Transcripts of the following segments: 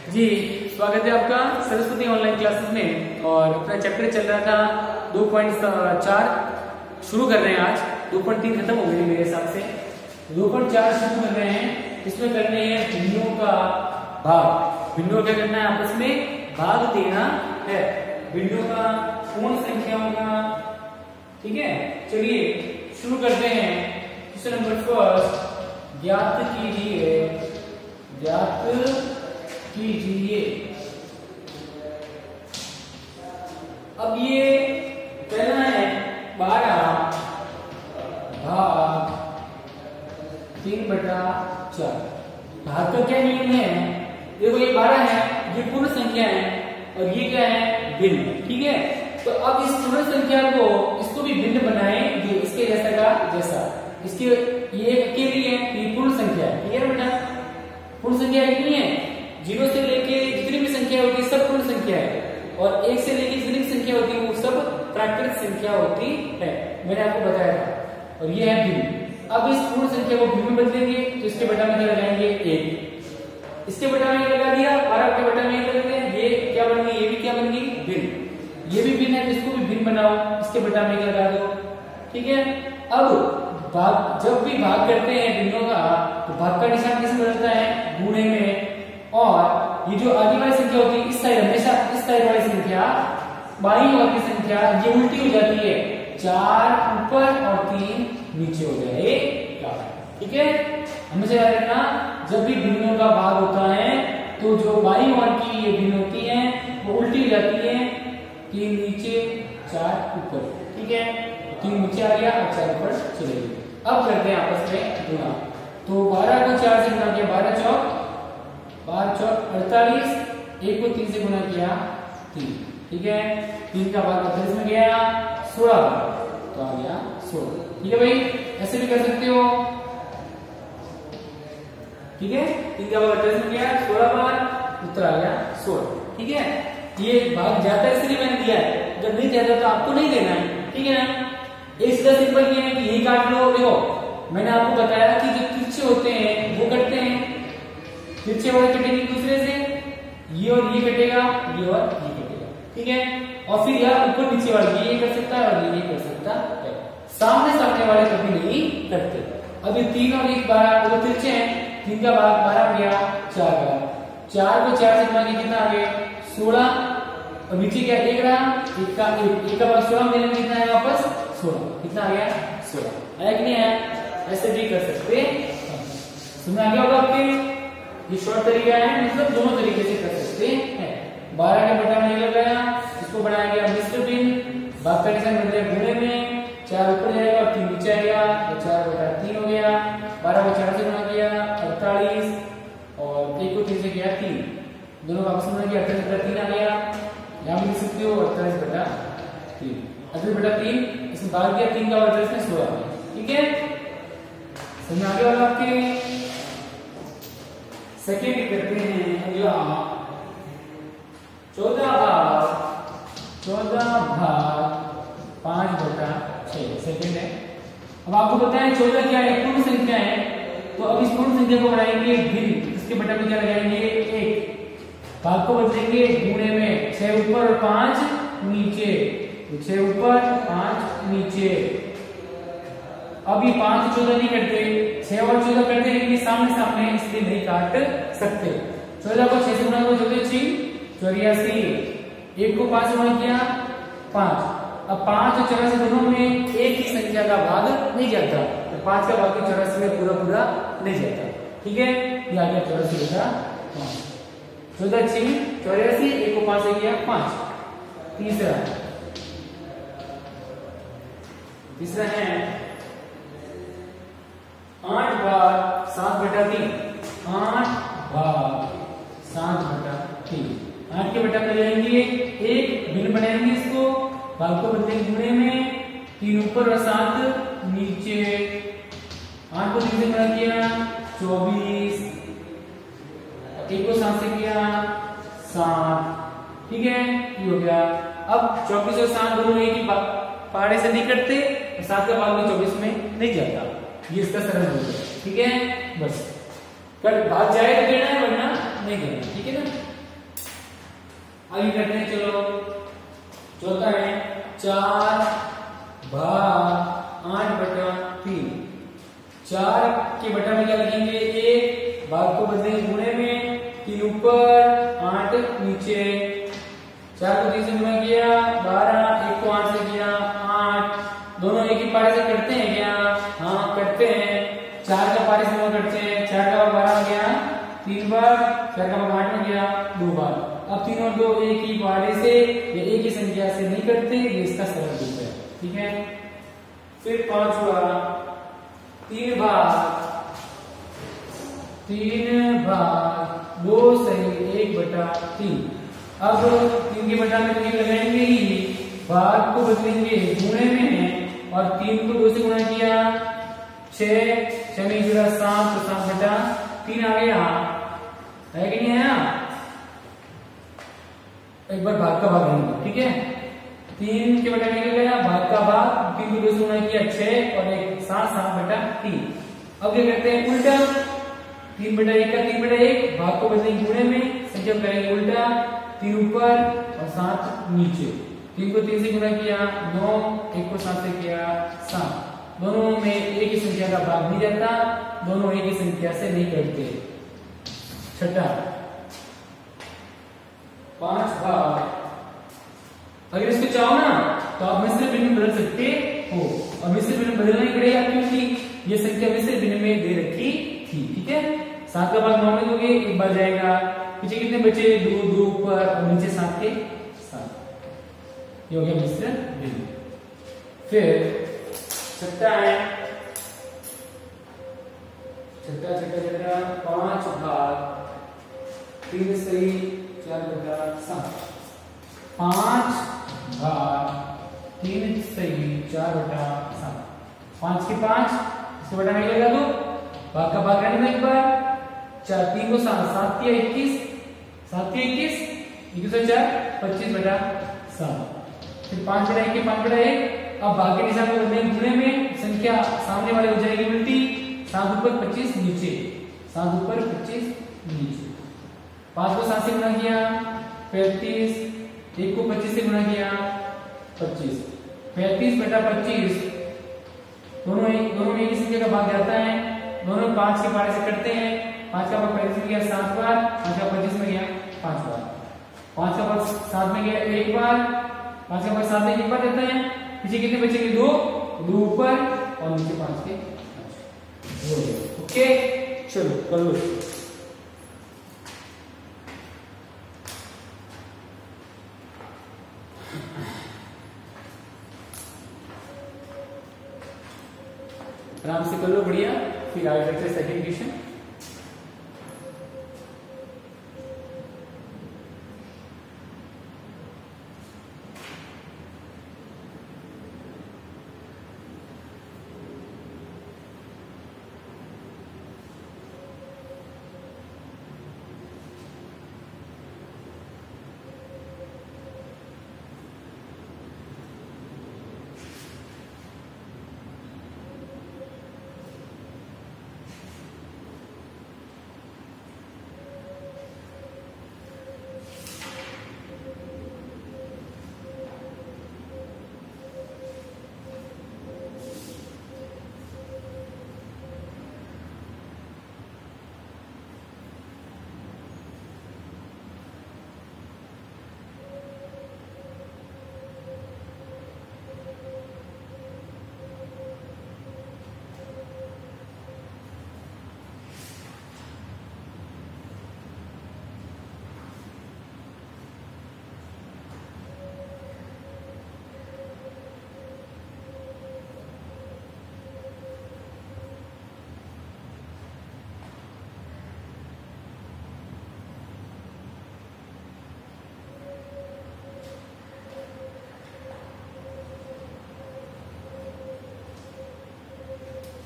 जी स्वागत है आपका सरस्वती ऑनलाइन क्लासेस में। और अपना चैप्टर चल रहा था 2.4 शुरू कर रहे हैं आज। 2.3 खत्म हो गई मेरे हिसाब से, 2.4 शुरू कर रहे हैं। इसमें करने हैं भिन्नों का भाग। भिन्नों क्या करना है, आपस में भाग देना है भिन्नों का पूर्ण संख्याओं का। ठीक है, चलिए शुरू करते हैं। क्वेश्चन नंबर फर्स्ट, ज्ञात कीजिए। अब ये कहना है 12 भाग 3/4। भाग का क्या नियम है? देखो ये 12 है, ये पूर्ण संख्या है और ये क्या है, भिन्न। ठीक है, तो अब इस पूर्ण संख्या को इसको भी भिन्न बनाएं, ये इसके जैसा का जैसा। इसके ये अकेली है, ये पूर्ण संख्या है। ठीक है बेटा, पूर्ण संख्या कितनी है? 0 से लेके जितनी भी संख्या होती है सब पूर्ण संख्या है, और 1 से लेके जितनी भी संख्या होती है वो सब प्राकृत संख्या होती है। मैंने आपको बताया था। और ये है भिन्न। अब इस पूर्ण संख्या को भिन्न में बदलेंगे तो इसके बटा में क्या लगाएंगे, 1। इसके बटा में लगा दिया, 12 के बटा में लगा दिया। ये क्या बन गई, ये भी क्या बन गई, भिन्न। ये भी भिन्न है तो इसको भी भिन्न बनाओ, इसके बटा में लगा दो। ठीक है, अब भाग, जब भी भाग करते हैं भिन्नों का तो भाग का निशान कैसे बदलता है, गुणे में। और ये जो आगे वाली संख्या होती है इस साइड, हमेशा इस साइड वाली संख्या, बाईं ओर की संख्या ये उल्टी हो जाती है, 4 ऊपर और 3 नीचे हो जाएगा। ठीक है, हमेशा याद रखना, जब भी भिन्नों का भाग होता है तो जो बाईं ओर की ये भिन्न होती है वो उल्टी हो जाती है, 3 नीचे 4 ऊपर। ठीक है, 3 नीचे आ गया और 4 ऊपर चले गए। अब करते हैं आपस में गुणा। तो 12 को 4 से गुणा किया, 12 चौक 48, 1 को 3 से गुणा किया 3। ठीक है, 3 का भाग 38 में गया, 16 तो आ गया 16। ठीक है भाई, ऐसे भी कर सकते हो। ठीक है, 3 का भाग 38 में गया, 16 बार उत्तर आ गया 16। ठीक है, ये भाग जाता है इसलिए मैंने दिया है, जब नहीं जाता तो आपको नहीं देना है। ठीक है ना, एक सीधा सिंपल ये है कि यही काट लो। देखो मैंने आपको बताया कि जो तिरछे होते हैं वो कटते हैं, तिरछे वाले कटेंगे दूसरे से, ये और ये कटेगा, ये और ये कटेगा। ठीक है, और फिर यहाँ ऊपर नीचे वाले ये कर सकता है और ये कर सकता है। सामने वाले कभी नहीं करते। अभी 3 और 1 12 वो तिरछे हैं, 3 का भाग 12 गया, 4 बार। 4 को 4 से गुणा किया, कितना आ गया 16, और नीचे क्या 1 रहा, 1 का भाग 16 में कितना है वापस 16, कितना आ गया 16। है कि नहीं है? ऐसे भी कर सकते हैं। समझ आ गया होगा आपके? ये शॉर्ट तरीका है, मतलब दोनों तरीके से कर सकते हैं। 12 के बटा में लगाया, इसको बनाया गया मिश्र भिन्न, भाग का निशान बन गया गुणे में, 4 ऊपर जाएगा और 3 नीचे आएगा तो 4/3 हो गया। 12 को 4 से गुणा किया 48, और 1 को 3 से किया 3, दोनों का आपस में गुणा किया 38/3 आ गया। यहाँ भी लिख सकते हो 38/3, 38/3 इसमें भाग दिया, 3 का 38 में 16। ठीक है, समझ आ गया आपके? सेकेंड करते हैं अगला, 14 भाग 5/6 सेकेंड है। अब आपको पता है 14 क्या है, पूर्ण संख्या है, तो अब इस पूर्ण संख्या को बनाएंगे भिन्न। इसके बटा में क्या लगाएंगे, 1। भाग को बदलेंगे गुणे में, 6 ऊपर और 5 नीचे, 6 ऊपर 5 नीचे। अब ये 5 14 नहीं करते, 6 और 14 करते हैं, ये सामने इसलिए नहीं काट सकते। 14 को 6 से गुणा करो, 84, 1 को 5 से गुणा किया 5। अब 5 और 84 दोनों में एक ही संख्या का भाग नहीं जाता, तो 5 का भाग 84 में पूरा नहीं जाता। ठीक है, ये आ गया 84 बटा 5। 14 6 84, 1 को 5 से किया 5। तीसरा है 8 भाग 7/3। 8 भाग 7/3, 8 के बटा में जाएंगे 1, भिन्न बनाएंगे इसको, भाग को बदलेंगे गुणे में, 3 ऊपर और 7 नीचे। 8 को 3 से गुणा किया 24, 1 को 7 से किया 7। ठीक है, ये हो गया। अब 24 और 7 दोनों एक ही पहाड़े से नहीं कटते, 7 का भाग में 24 में नहीं जाता, ये इसका सरल हो गया। ठीक है, बस कट भाग जाए तो देना है, वरना नहीं देना। ठीक है ना, आगे करते हैं, चलो चौथा है 4 भाग 8/3। 4 के बटा में क्या लिखेंगे, 1 भाग को बदलेंगे गुणे में, 3 ऊपर 8 नीचे। 4 को 3 से गुणा किया 12, 1 को 8 से किया 8। दोनों एक ही पारे से करते हैं क्या? हाँ करते हैं। 4 का पारे से दोनों करते हैं। 4 का 12 हो गया 3 बार, 4 का 8 हो गया 2 बार। अब 3 और 2 एक ही पारे से, ये एक ही संख्या से नहीं करते, ये इसका सरल रूप है। ठीक है, फिर 5 हुआ 3 भाग 2 सही 1/3। अब 3 के बटा में 3 लगाएंगे ही, भाग को बदलेंगे गुणे में और 3 को 2 से गुणा किया 6, 6 में जुड़ा 7, तो 7/3 आ गया, है कि नहीं आया? एक बार भाग का भाग लेंगे, ठीक है। 3 के बटा में क्या गया, भाग का भाग, 3 को 2 से गुणा किया 6 और 1 7, 7/3। अब क्या करते हैं उल्टा, 3/1 का 3/1, भाग को बदलेंगे गुणे में, संख्या करेंगे उल्टा, 3 ऊपर और 7 नीचे। 3 को 3 से गुणा किया 9, 1 को 7 से किया 7। दोनों में एक ही संख्या का भाग नहीं जाता, दोनों एक ही संख्या से नहीं करते। छठा 5 भाग, अगर इसको चाहो ना तो आप मिश्र भिन्न बदल सकते हो, और मिश्र भिन्न बदलना ही पड़ेगा क्योंकि ये संख्या मिश्र भिन्न में दे रखी थी। ठीक है, 7 का भाग 9 में दोगे, एक बार जाएगा, पीछे कितने बचे 2 ऊपर और नीचे 7 के 7। ये हो गया मिश्र भिन्न। फिर छठा है 5 भाग 3 सही 4/7। 5 भाग 3 सही 4/7। 5 के 5, इसके बटा में लगा दो, भाग का भाग करने में एक बार, 3 को 7 किया 21, 7 के 21, 21 4 25/7। फिर 5/1 के 5/1। अब भाग के निशान को बदलेंगे गुणे में, संख्या सामने वाले हो जाएगी उल्टी, 7 ऊपर 25 नीचे, 7 ऊपर 25 नीचे। 5 को 7 से गुणा किया 35, 1 को 25 से गुणा किया 25, 35/25। दोनों में एक ही संख्या का भाग जाता है, दोनों 5 के पारे से करते हैं। 5 का भाग 35 में गया 7 बार, 5 का 25 में गया 5 बार, 5 का भाग 7 में गया 1 बार, 5 का भाग 7 में 1 बार देता है। पीछे कितने बचेंगे 2 ऊपर और नीचे 5 के। ओके, चलो कर लो। आराम से कर लो, बढ़िया। फिर आगे करते हैं सेकंड क्वेश्चन।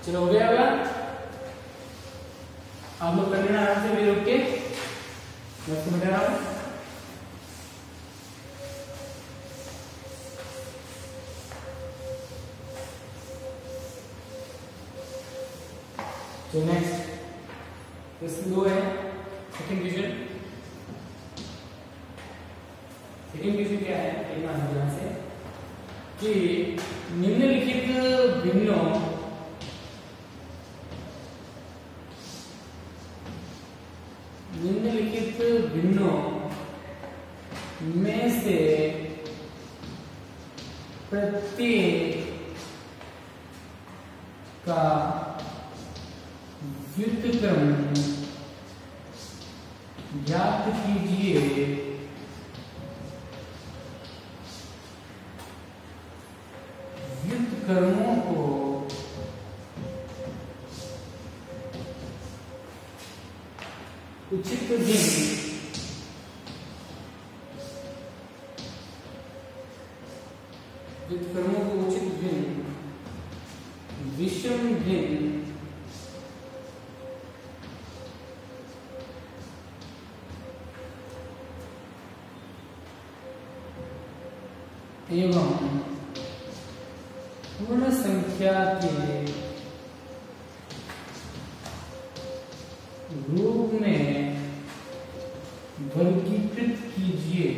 चलो हो गया होगा, आप लोग कर लेना आराम से, भी रुक के मैं इसको बता रहा हूं। तो नेक्स्ट क्वेश्चन 2 है, सेकंड क्वेश्चन। सेकंड क्वेश्चन क्या है, एक आंसर यहां से कि निम्नलिखित भिन्नों में से प्रत्येक का व्युत्क्रम ज्ञात कीजिए। व्युत्क्रमों को उचित भिन्न व्युत्क्रमों को उचित भिन्न विषम भिन्न एवं पूर्ण संख्या के रूप में वर्गीकृत कीजिए।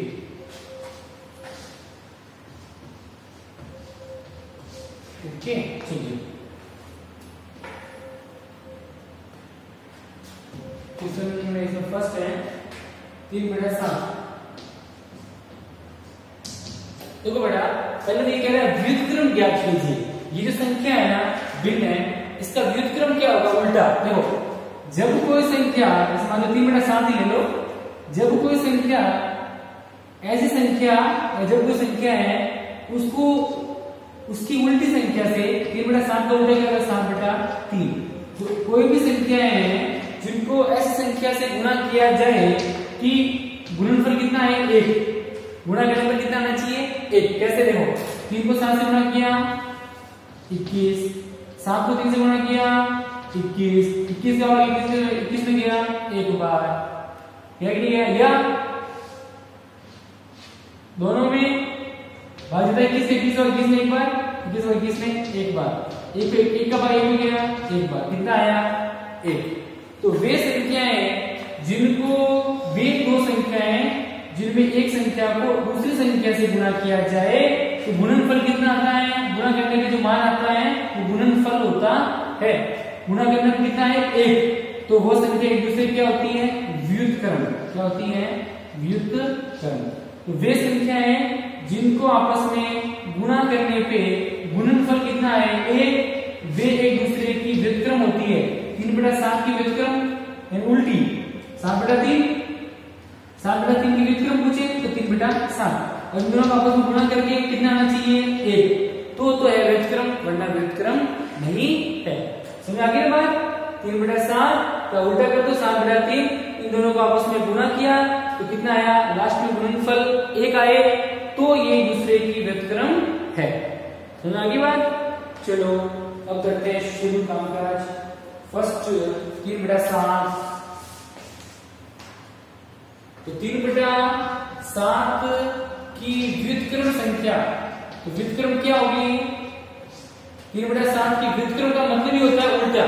ओके, चलिए क्वेश्चन में इसमें फर्स्ट है 3/7। देखो बेटा, पहले ये कह रहा है व्युत्क्रम ज्ञात कीजिए। ये जो संख्या है ना भिन्न है, इसका व्युत्क्रम क्या होगा? उल्टा। देखो, जब कोई संख्या, मान लो 3/7 ही ले लो, जब कोई संख्या ऐसी संख्या, जब कोई संख्या है उसको उसकी उल्टी संख्या से 3/7 का उल्टा क्या होगा? 7/3। तो कोई भी संख्या है जिनको ऐसी संख्या से गुणा किया जाए कि गुणनफल कितना है? 1। गुणा करने पर कितना आना चाहिए? 1। कैसे? देखो, 3 को 7 से गुणा किया 21, 7 को 3 से गुणा किया 21, 21 का 21 में गया एक बार, या दोनों में भाज्यता 21 से 21 और 21 में एक बार, 21 और 21 में एक बार, एक का बार 1 में गया एक बार, कितना आया? 1। तो वे संख्याएं जिनको, वे दो संख्याएं जिनमें एक संख्या को दूसरी संख्या से गुणा किया जाए तो गुणनफल कितना आता है? गुणा करने के जो मान आता है वो गुणनफल होता है। गुणा करने पर कितना है? 1। तो वो संख्या एक दूसरे क्या होती है? व्युत्क्रम। क्या होती है? व्युत्क्रम। तो वे संख्याएं जिनको आपस में गुणा करने पे गुणनफल कितना है? 1, वे एक दूसरे की व्युत्क्रम होती है। 3/7 की व्युत्क्रम उल्टी 7/3, 7/3 की व्युत्क्रम पूछे तो 3/7, और इन दोनों को आपस में गुणा करके कितना आना चाहिए? 1। तो है व्युत्क्रम, वरना व्युत्क्रम नहीं है। समझ आ गई बात? 3/7 का उल्टा कर दो 7/3, इन दोनों को आपस में गुणा किया तो कितना आया? लास्ट में गुणनफल 1 आए, तो ये एक दूसरे की व्युत्क्रम है। समझ आ गई बात? चलो अब करते हैं शुरू कामकाज। फर्स्ट 3/7, तो 3/7 की व्युत्क्रम संख्या, तो व्युत्क्रम क्या होगी? 3/7 की व्युत्क्रम का मतलब ही होता है उल्टा।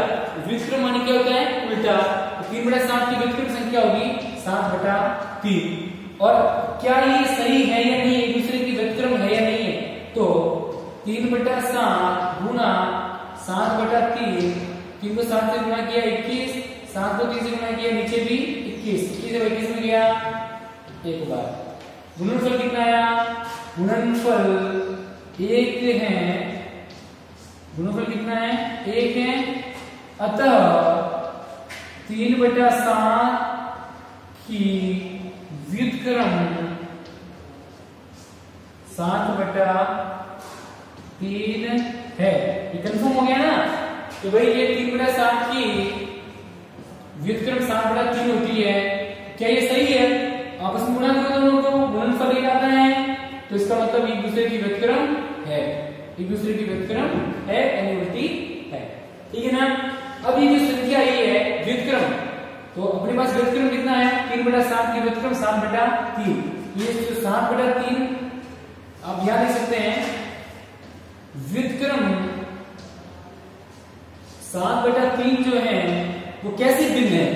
व्युत्क्रम माने क्या होता है? उल्टा। तो 3/7 की व्युत्क्रम संख्या होगी 7/3। और क्या ये सही है या नहीं? एक दूसरे की व्युत्क्रम है या नहीं है? तो 3/7 गुणा 7/3, 3 को 7 से गुणा किया 21, 7 को 3 से गुणा किया नीचे भी 21, 21 और 21 में गया एक बार। गुणनफल कितना आया? गुणनफल 1 है। गुणनफल कितना है? 1 है। अतः 3/7 की व्युत्क्रम 7/3 है। ये कंफर्म हो गया ना? तो भाई ये 3/7 की व्युत्क्रम 7/3 होती है। क्या ये सही है? आपस में गुणा करो दोनों को, गुणनफल 1 आता है, तो इसका मतलब एक दूसरे की व्युत्क्रम है। एक दूसरे की व्युत्क्रम है, यानी उल्टी है। ठीक है ना? अब ये जो संख्या ये है व्युत्क्रम, तो अपने पास व्युत्क्रम कितना है? 3/7 की व्युत्क्रम 7/3। ये जो 7/3 आप याद लिख सकते हैं। व्युत्क्रम 7/3 जो है वो कैसी भिन्न है?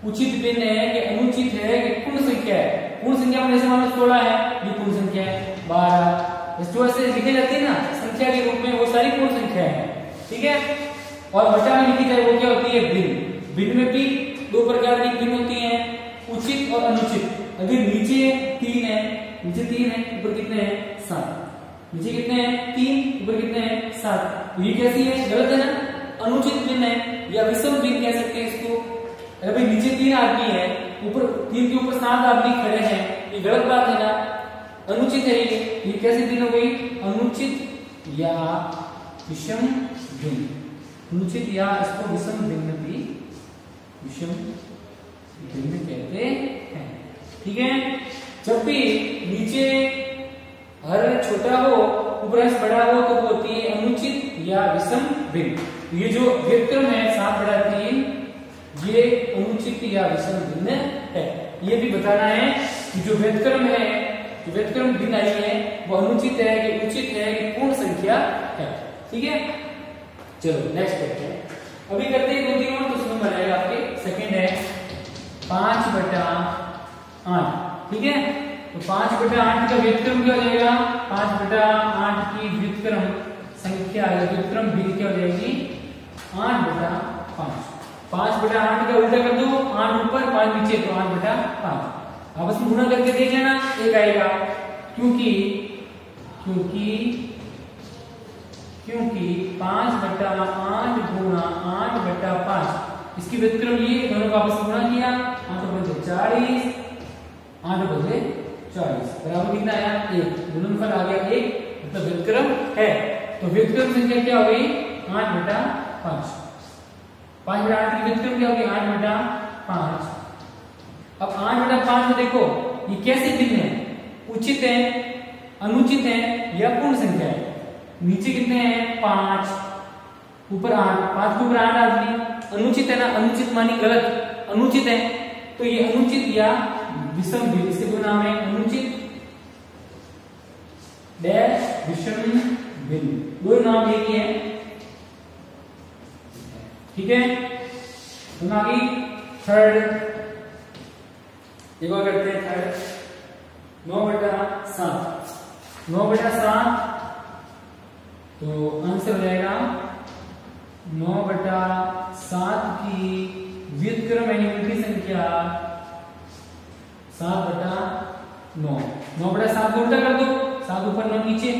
उचित भिन्न है कि अनुचित है कि पूर्ण संख्या है? पूर्ण संख्या में जैसे मान लो 16 है, ये पूर्ण संख्या है, 12 इस जो ऐसे लिखी जाती है ना संख्या के रूप में, वो सारी पूर्ण संख्या है, ठीक है। और बचा में लिखी जाए वो क्या होती है, भिन्न। भिन्न में भी दो प्रकार की भिन्न होती है, उचित और अनुचित। अगर नीचे 3 है, नीचे 3 है, ऊपर कितने हैं 7, नीचे कितने हैं 3, ऊपर कितने हैं 7, तो ये कैसी है, गलत है ना, अनुचित भिन्न है या विषम भिन्न कह सकते हैं इसको। अगर भाई नीचे 3 आदमी है, ऊपर 3 के ऊपर 7 आदमी खड़े हैं, ये गलत बात है ना, अनुचित है ये कैसी भिन्न हो गई, अनुचित या विषम भिन्न। अनुचित या इसको विषम भिन्न भी, विषम भिन्न कहते हैं, ठीक है। जब भी नीचे हर छोटा हो ऊपर अंश बड़ा हो तो वो होती है अनुचित या विषम भिन्न। ये जो व्युत्क्रम है 7/3 ये अनुचित या विषम भिन्न है। ये भी बताना है कि जो व्युत्क्रम है, जो व्युत्क्रम भिन्न आई है वो अनुचित है कि उचित है कि पूर्ण संख्या है, ठीक है। चलो नेक्स्ट करते हैं, अभी करते हैं 2-3 और, तो उसमें बनाएगा आपके सेकंड है 5/8, ठीक है। तो 5/8 का व्युत्क्रम क्या हो जाएगा, 5/8 की व्युत्क्रम संख्या या व्युत्क्रम भिन्न क्या हो जाएगी 8/5। 5/8 का उल्टा कर दो, 8 ऊपर 5 नीचे, तो 8/5 आपस में गुणा करके देख लेना, एक आएगा। क्योंकि 5/8 गुणा 8/5 इसकी व्युत्क्रम ये, दोनों का आपस में गुणा किया, 8/40, 8/40 बराबर कितना आया 1, गुणनफल आ गया 1, मतलब व्युत्क्रम है। तो व्युत्क्रम संख्या क्या हो गई 8/5। 5/8 की व्युत्क्रम क्या होगी 8/5। अब 8/5 में देखो ये कैसी भिन्न है, उचित है, अनुचित है या पूर्ण संख्या है। नीचे कितने हैं 5, ऊपर 8, 5 के ऊपर 8 आदमी, अनुचित है ना, अनुचित मानी गलत, अनुचित है, तो ये अनुचित या विषम भिन्न, इसके दो नाम है अनुचित डैश विषम भिन्न, दो नाम एक ही है, ठीक है। तो आगे थर्ड एक और करते हैं, थर्ड 9/7। 9/7 तो आंसर हो जाएगा 9/7 की व्युत्क्रम यानी उल्टी संख्या 7/9। 9/7 को उल्टा कर दो, 7 ऊपर 9 नीचे,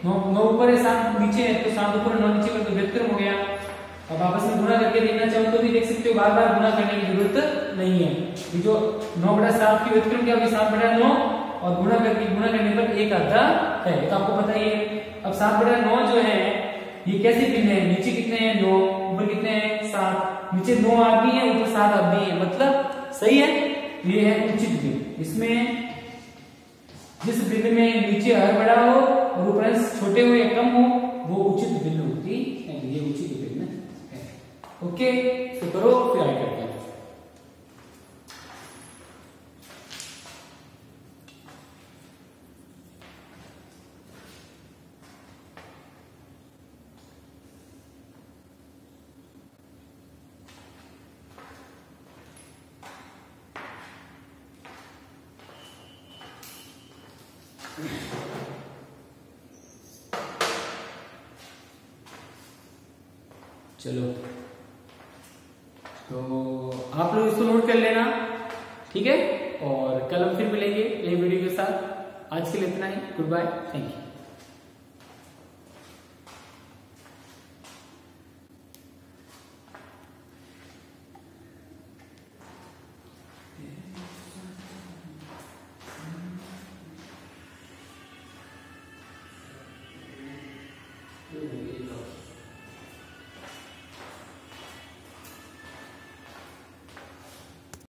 9 ऊपर है 7 नीचे है, तो 7 ऊपर 9 नीचे कर दो, व्युत्क्रम हो गया। अब आपस में गुणा करके देखना चाहो तो भी देख सकते हो, बार बार गुणा करने की जरूरत नहीं है। ये जो 9/7 की व्युत्क्रम क्या होगी 7/9, और गुणा करने पर 1 आधा है, तो आपको पता ही है। अब 7/9 जो है ये कैसे भिन्न है, नीचे कितने हैं 9, ऊपर कितने हैं 7, नीचे 9 आदमी है, ऊपर 7 आदमी है, मतलब सही है, ये है उचित भिन्न। इसमें जिस भिन्न में नीचे हर बड़ा हो और ऊपर छोटे हो या कम हो वो उचित भिन्न होती है, ये उचित भिन्न है। ओके, तो करो फिर आगे करते हैं। चलो, तो आप लोग इसको नोट कर लेना, ठीक है, और कल हम फिर मिलेंगे नई वीडियो के साथ। आज के लिए इतना ही, गुड बाय, थैंक यू।